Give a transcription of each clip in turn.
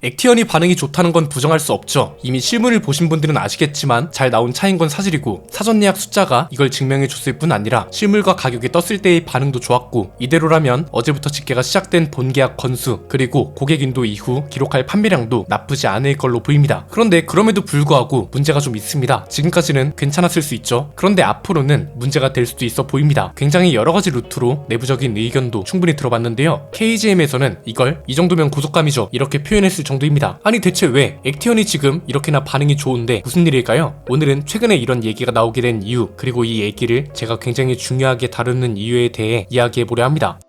액티언이 반응이 좋다는 건 부정할 수 없죠. 이미 실물을 보신 분들은 아시겠지만 잘 나온 차인 건 사실이고, 사전 예약 숫자가 이걸 증명해 줬을 뿐 아니라 실물과 가격이 떴을 때의 반응도 좋았고, 이대로라면 어제부터 집계가 시작된 본계약 건수 그리고 고객 인도 이후 기록할 판매량도 나쁘지 않을 걸로 보입니다. 그런데 그럼에도 불구하고 문제가 좀 있습니다. 지금까지는 괜찮았을 수 있죠. 그런데 앞으로는 문제가 될 수도 있어 보입니다. 굉장히 여러가지 루트로 내부적인 의견도 충분히 들어봤는데요, KGM에서는 이걸 이 정도면 고속감이죠, 이렇게 표현했을 정도입니다. 아니 대체 왜 액티언이 지금 이렇게나 반응이 좋은데 무슨 일일까요? 오늘은 최근에 이런 얘기가 나오게 된 이유, 그리고 이 얘기를 제가 굉장히 중요하게 다루는 이유에 대해 이야기해보려 합니다.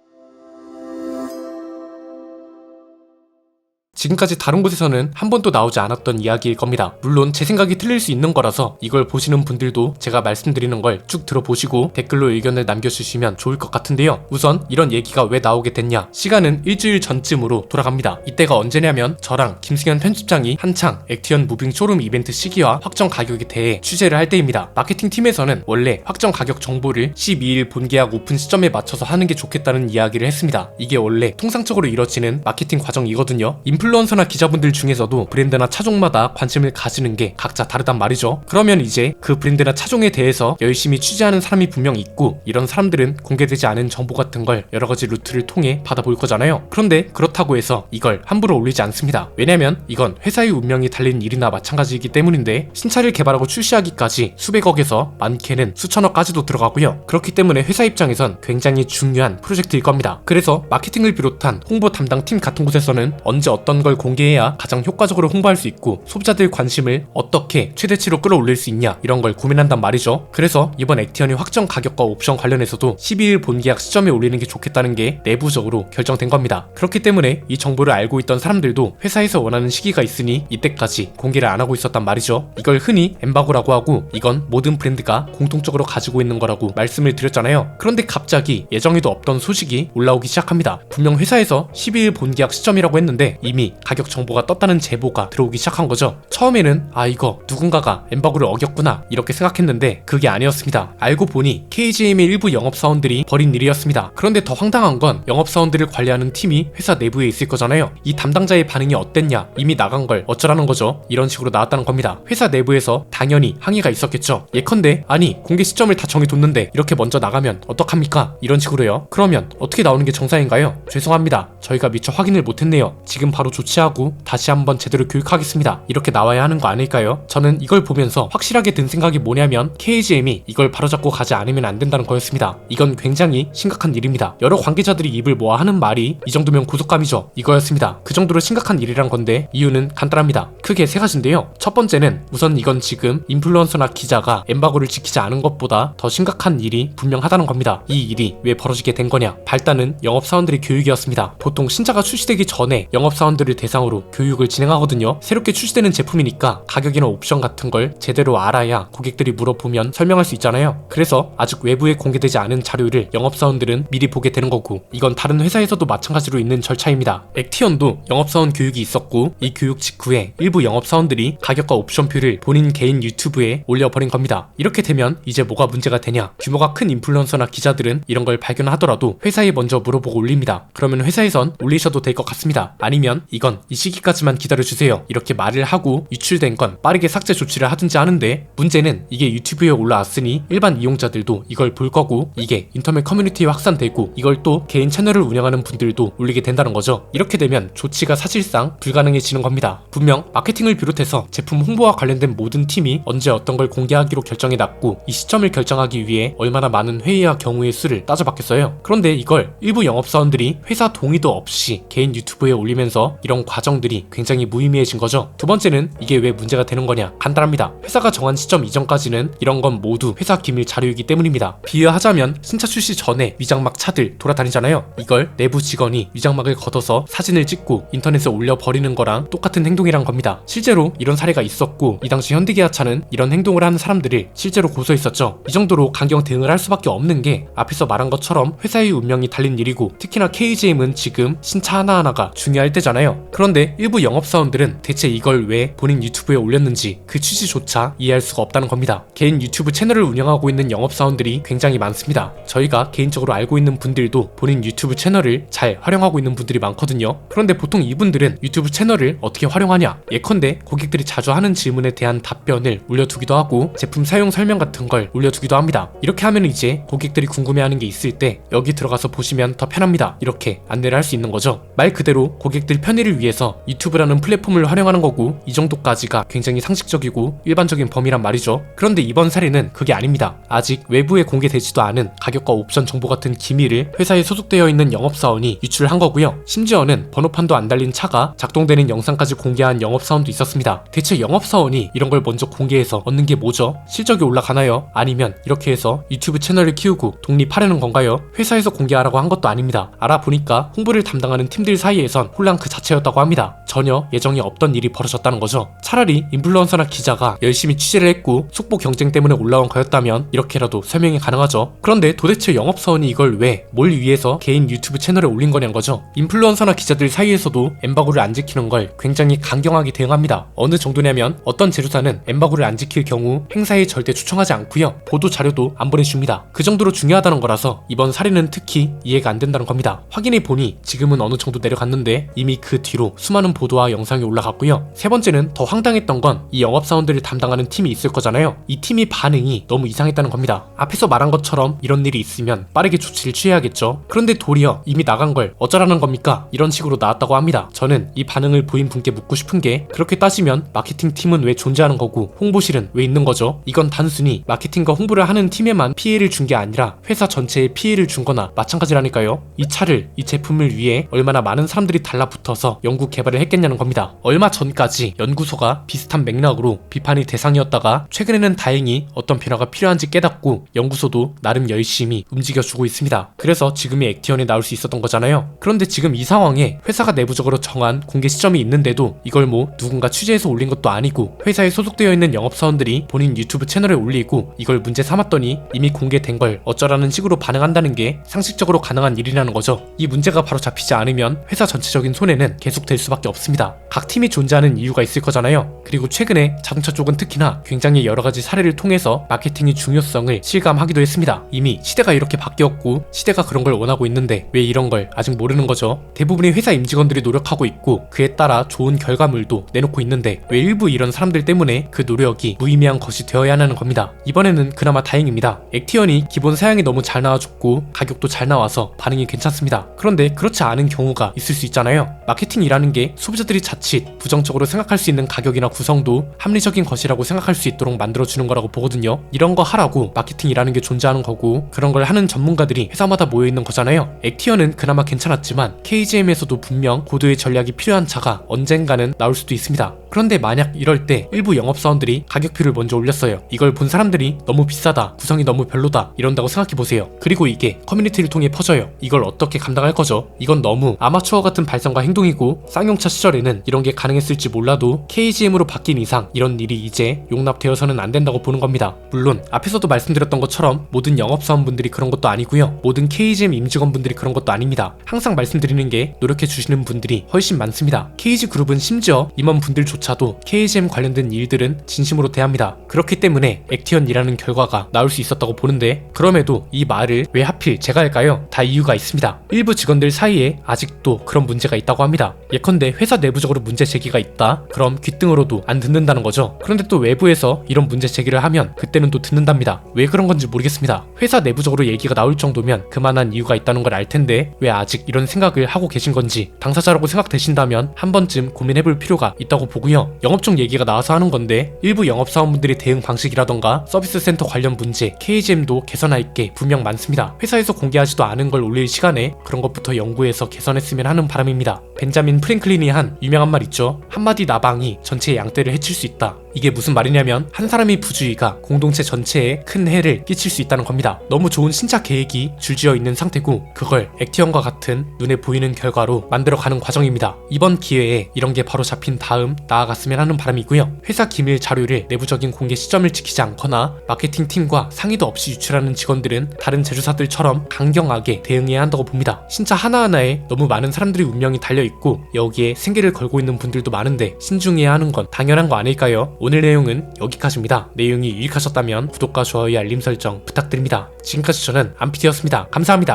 지금까지 다른 곳에서는 한 번도 나오지 않았던 이야기일 겁니다. 물론 제 생각이 틀릴 수 있는 거라서 이걸 보시는 분들도 제가 말씀드리는 걸 쭉 들어보시고 댓글로 의견을 남겨주시면 좋을 것 같은데요. 우선 이런 얘기가 왜 나오게 됐냐, 시간은 일주일 전쯤으로 돌아갑니다. 이때가 언제냐면 저랑 김승현 편집장이 한창 액티언 무빙 쇼룸 이벤트 시기와 확정 가격에 대해 취재를 할 때입니다. 마케팅 팀에서는 원래 확정 가격 정보를 12일 본계약 오픈 시점에 맞춰서 하는 게 좋겠다는 이야기를 했습니다. 이게 원래 통상적으로 이뤄지는 마케팅 과정이거든요. 인플루언서나 기자분들 중에서도 브랜드나 차종마다 관심을 가지는 게 각자 다르단 말이죠. 그러면 이제 그 브랜드나 차종에 대해서 열심히 취재하는 사람이 분명 있고, 이런 사람들은 공개되지 않은 정보 같은 걸 여러가지 루트를 통해 받아볼 거잖아요. 그런데 그렇다고 해서 이걸 함부로 올리지 않습니다. 왜냐면 이건 회사의 운명이 달린 일이나 마찬가지이기 때문인데, 신차를 개발하고 출시하기까지 수백억에서 많게는 수천억까지도 들어가고요. 그렇기 때문에 회사 입장에선 굉장히 중요한 프로젝트일 겁니다. 그래서 마케팅을 비롯한 홍보 담당 팀 같은 곳에서는 언제 어떤 걸 공개해야 가장 효과적으로 홍보할 수 있고 소비자들 관심을 어떻게 최대치로 끌어올릴 수 있냐, 이런 걸 고민한단 말이죠. 그래서 이번 액티언의 확정 가격과 옵션 관련해서도 12일 본계약 시점에 올리는 게 좋겠다는 게 내부적으로 결정된 겁니다. 그렇기 때문에 이 정보를 알고 있던 사람들도 회사에서 원하는 시기가 있으니 이때까지 공개를 안 하고 있었단 말이죠. 이걸 흔히 엠바고라고 하고, 이건 모든 브랜드가 공통적으로 가지고 있는 거라고 말씀을 드렸잖아요. 그런데 갑자기 예정에도 없던 소식이 올라오기 시작합니다. 분명 회사에서 12일 본계약 시점이라고 했는데 이미 가격 정보가 떴다는 제보가 들어오기 시작한 거죠. 처음에는 이거 누군가가 엠바고를 어겼구나 이렇게 생각했는데 그게 아니었습니다. 알고 보니 KGM의 일부 영업사원들이 벌인 일이었습니다. 그런데 더 황당한 건 영업사원들을 관리하는 팀이 회사 내부에 있을 거잖아요. 이 담당자의 반응이 어땠냐, 이미 나간 걸 어쩌라는 거죠. 이런 식으로 나왔다는 겁니다. 회사 내부에서 당연히 항의가 있었겠죠. 예컨대 아니 공개 시점을 다 정해뒀는데 이렇게 먼저 나가면 어떡합니까, 이런 식으로요. 그러면 어떻게 나오는 게 정상인가요? 죄송합니다, 저희가 미처 확인을 못했네요. 지금 바로 조치하고 다시 한번 제대로 교육하겠습니다, 이렇게 나와야 하는 거 아닐까요? 저는 이걸 보면서 확실하게 든 생각이 뭐냐면 KGM이 이걸 바로잡고 가지 않으면 안 된다는 거였습니다. 이건 굉장히 심각한 일입니다. 여러 관계자들이 입을 모아 하는 말이 이 정도면 고속감이죠, 이거였습니다. 그 정도로 심각한 일이란 건데 이유는 간단합니다. 크게 세 가지인데요. 첫 번째는 우선 이건 지금 인플루언서나 기자가 엠바고를 지키지 않은 것보다 더 심각한 일이 분명하다는 겁니다. 이 일이 왜 벌어지게 된 거냐, 발단은 영업사원들의 교육이었습니다. 보통 신차가 출시되기 전에 영업사원들을 대상으로 교육을 진행하거든요. 새롭게 출시되는 제품이니까 가격이나 옵션 같은 걸 제대로 알아야 고객들이 물어보면 설명할 수 있잖아요. 그래서 아직 외부에 공개되지 않은 자료를 영업사원들은 미리 보게 되는 거고, 이건 다른 회사에서도 마찬가지로 있는 절차입니다. 액티언도 영업사원 교육이 있었고, 이 교육 직후에 일부 영업사원들이 가격과 옵션표를 본인 개인 유튜브에 올려버린 겁니다. 이렇게 되면 이제 뭐가 문제가 되냐, 규모가 큰 인플루언서나 기자들은 이런 걸 발견하더라도 회사에 먼저 물어보고 올립니다. 그러면 회사에선 올리셔도 될 것 같습니다. 아니면 이건 이 시기까지만 기다려주세요, 이렇게 말을 하고 유출된 건 빠르게 삭제 조치를 하든지 하는데, 문제는 이게 유튜브에 올라왔으니 일반 이용자들도 이걸 볼 거고, 이게 인터넷 커뮤니티에 확산되고, 이걸 또 개인 채널을 운영하는 분들도 올리게 된다는 거죠. 이렇게 되면 조치가 사실상 불가능해지는 겁니다. 분명 마케팅을 비롯해서 제품 홍보와 관련된 모든 팀이 언제 어떤 걸 공개하기로 결정해놨고, 이 시점을 결정하기 위해 얼마나 많은 회의와 경우의 수를 따져봤겠어요. 그런데 이걸 일부 영업사원들이 회사 동의도 없이 개인 유튜브에 올리면서 이런 과정들이 굉장히 무의미해진 거죠. 두 번째는 이게 왜 문제가 되는 거냐, 간단합니다. 회사가 정한 시점 이전까지는 이런 건 모두 회사 기밀 자료이기 때문입니다. 비유하자면 신차 출시 전에 위장막 차들 돌아다니잖아요. 이걸 내부 직원이 위장막을 걷어서 사진을 찍고 인터넷에 올려버리는 거랑 똑같은 행동이란 겁니다. 실제로 이런 사례가 있었고, 이 당시 현대기아차는 이런 행동을 하는 사람들을 실제로 고소했었죠. 이 정도로 강경 대응을 할 수밖에 없는 게 앞에서 말한 것처럼 회사의 운명이 달린 일이고, 특히나 KGM은 지금 신차 하나하나가 중요할 때잖아요. 거잖아요. 그런데 일부 영업사원들은 대체 이걸 왜 본인 유튜브에 올렸는지 그 취지조차 이해할 수가 없다는 겁니다. 개인 유튜브 채널을 운영하고 있는 영업사원들이 굉장히 많습니다. 저희가 개인적으로 알고 있는 분들도 본인 유튜브 채널을 잘 활용하고 있는 분들이 많거든요. 그런데 보통 이분들은 유튜브 채널을 어떻게 활용하냐, 예컨대 고객들이 자주 하는 질문에 대한 답변을 올려두기도 하고 제품 사용 설명 같은 걸 올려두기도 합니다. 이렇게 하면 이제 고객들이 궁금해하는 게 있을 때 여기 들어가서 보시면 더 편합니다, 이렇게 안내를 할 수 있는 거죠. 말 그대로 고객들 편의를 위해서 유튜브라는 플랫폼을 활용하는 거고, 이 정도까지가 굉장히 상식적이고 일반적인 범위란 말이죠. 그런데 이번 사례는 그게 아닙니다. 아직 외부에 공개되지도 않은 가격과 옵션 정보 같은 기밀을 회사에 소속되어 있는 영업사원이 유출한 거고요. 심지어는 번호판도 안 달린 차가 작동되는 영상까지 공개한 영업사원도 있었습니다. 대체 영업사원이 이런 걸 먼저 공개해서 얻는 게 뭐죠? 실적이 올라가나요? 아니면 이렇게 해서 유튜브 채널을 키우고 독립하려는 건가요? 회사에서 공개하라고 한 것도 아닙니다. 알아보니까 홍보를 담당하는 팀들 사이에선 혼란 그 자체였다고 합니다. 전혀 예정이 없던 일이 벌어졌다는 거죠. 차라리 인플루언서나 기자가 열심히 취재를 했고 속보 경쟁 때문에 올라온 거였다면 이렇게라도 설명이 가능하죠. 그런데 도대체 영업사원이 이걸 왜, 뭘 위해서 개인 유튜브 채널에 올린 거냐는 거죠. 인플루언서나 기자들 사이에서도 엠바고를 안 지키는 걸 굉장히 강경하게 대응합니다. 어느 정도냐면 어떤 제조사는 엠바고를 안 지킬 경우 행사에 절대 초청하지 않고요, 보도 자료도 안 보내줍니다. 그 정도로 중요하다는 거라서 이번 사례는 특히 이해가 안 된다는 겁니다. 확인해 보니 지금은 어느 정도 내려갔는데 이미 그 뒤로 수많은 보도와 영상이 올라갔고요. 세 번째는 더 황당했던 건 이 영업사원들을 담당하는 팀이 있을 거잖아요. 이 팀이 반응이 너무 이상했다는 겁니다. 앞에서 말한 것처럼 이런 일이 있으면 빠르게 조치를 취해야겠죠. 그런데 도리어 이미 나간 걸 어쩌라는 겁니까? 이런 식으로 나왔다고 합니다. 저는 이 반응을 보인 분께 묻고 싶은 게, 그렇게 따지면 마케팅 팀은 왜 존재하는 거고 홍보실은 왜 있는 거죠? 이건 단순히 마케팅과 홍보를 하는 팀에만 피해를 준 게 아니라 회사 전체에 피해를 준 거나 마찬가지라니까요. 이 차를, 이 제품을 위해 얼마나 많은 사람들이 달라붙어서 연구 개발을 했겠냐는 겁니다. 얼마 전까지 연구소가 비슷한 맥락으로 비판의 대상이었다가 최근에는 다행히 어떤 변화가 필요한지 깨닫고 연구소도 나름 열심히 움직여주고 있습니다. 그래서 지금의 액티언에 나올 수 있었던 거잖아요. 그런데 지금 이 상황에 회사가 내부적으로 정한 공개 시점이 있는데도 이걸 뭐 누군가 취재해서 올린 것도 아니고 회사에 소속되어 있는 영업사원들이 본인 유튜브 채널에 올리고 이걸 문제 삼았더니 이미 공개된 걸 어쩌라는 식으로 반응한다는 게 상식적으로 가능한 일이라는 거죠. 이 문제가 바로 잡히지 않으면 회사 전체적인 손해는 계속될 수밖에 없습니다. 각 팀이 존재하는 이유가 있을 거잖아요. 그리고 최근에 자동차 쪽은 특히나 굉장히 여러가지 사례를 통해서 마케팅의 중요성을 실감하기도 했습니다. 이미 시대가 이렇게 바뀌었고 시대가 그런 걸 원하고 있는데 왜 이런 걸 아직 모르는 거죠? 대부분의 회사 임직원들이 노력하고 있고 그에 따라 좋은 결과물도 내놓고 있는데 왜 일부 이런 사람들 때문에 그 노력이 무의미한 것이 되어야 하는 겁니다. 이번에는 그나마 다행입니다. 액티언이 기본 사양이 너무 잘 나와줬고 가격도 잘 나와서 반응이 괜찮습니다. 그런데 그렇지 않은 경우가 있을 수 있잖아요. 마케팅이라는 게 소비자들이 자칫 부정적으로 생각할 수 있는 가격이나 구성도 합리적인 것이라고 생각할 수 있도록 만들어주는 거라고 보거든요. 이런 거 하라고 마케팅이라는 게 존재하는 거고 그런 걸 하는 전문가들이 회사마다 모여있는 거잖아요. 액티언은 그나마 괜찮았지만 KGM에서도 분명 고도의 전략이 필요한 차가 언젠가는 나올 수도 있습니다. 그런데 만약 이럴 때 일부 영업사원들이 가격표를 먼저 올렸어요. 이걸 본 사람들이 너무 비싸다, 구성이 너무 별로다 이런다고 생각해보세요. 그리고 이게 커뮤니티를 통해 퍼져요. 이걸 어떻게 감당할 거죠? 이건 너무 아마추어 같은 발상과 행동이고 쌍용차 시절에는 이런 게 가능했을지 몰라도 KGM으로 바뀐 이상 이런 일이 이제 용납되어서는 안 된다고 보는 겁니다. 물론 앞에서도 말씀드렸던 것처럼 모든 영업사원분들이 그런 것도 아니고요, 모든 KGM 임직원분들이 그런 것도 아닙니다. 항상 말씀드리는 게 노력해주시는 분들이 훨씬 많습니다. KG그룹은 심지어 임원분들조차도 KGM 관련된 일들은 진심으로 대합니다. 그렇기 때문에 액티언이라는 결과가 나올 수 있었다고 보는데, 그럼에도 이 말을 왜 하필 제가 할까요? 다 이유가 있습니다. 일부 직원들 사이에 아직도 그런 문제가 있다고 합니다. 예컨대 회사 내부적으로 문제 제기가 있다? 그럼 귓등으로도 안 듣는다는 거죠. 그런데 또 외부에서 이런 문제 제기를 하면 그때는 또 듣는답니다. 왜 그런 건지 모르겠습니다. 회사 내부적으로 얘기가 나올 정도면 그만한 이유가 있다는 걸 알 텐데 왜 아직 이런 생각을 하고 계신 건지, 당사자라고 생각되신다면 한 번쯤 고민해볼 필요가 있다고 보고요. 영업적 얘기가 나와서 하는 건데 일부 영업사원분들의 대응 방식이라던가 서비스 센터 관련 문제, KGM도 개선할 게 분명 많습니다. 회사에서 공개하지도 않은 걸 올릴 시간에 그런 것부터 연구해서 개선했으면 하는 바람입니다. 벤자민 프랭클린이 한 유명한 말 있죠. 한마디 나방이 전체의 양떼를 해칠 수 있다. 이게 무슨 말이냐면 한 사람의 부주의가 공동체 전체에 큰 해를 끼칠 수 있다는 겁니다. 너무 좋은 신작 계획이 줄지어 있는 상태고 그걸 액티언과 같은 눈에 보이는 결과로 만들어가는 과정입니다. 이번 기회에 이런 게 바로 잡힌 다음 나아갔으면 하는 바람이고요. 회사 기밀 자료를 내부적인 공개 시점을 지키지 않거나 마케팅 팀과 상의도 없이 유출하는 직원들은 다른 제조사들처럼 강경하게 대응해야 한다고 봅니다. 신차 하나하나에 너무 많은 사람들의 운명이 달려있고 여기에 생계를 걸고 있는 분들도 많은데 신중해야 하는 건 당연한 거 아닐까요? 오늘 내용은 여기까지입니다. 내용이 유익하셨다면 구독과 좋아요, 알림 설정 부탁드립니다. 지금까지 저는 안피디였습니다. 감사합니다.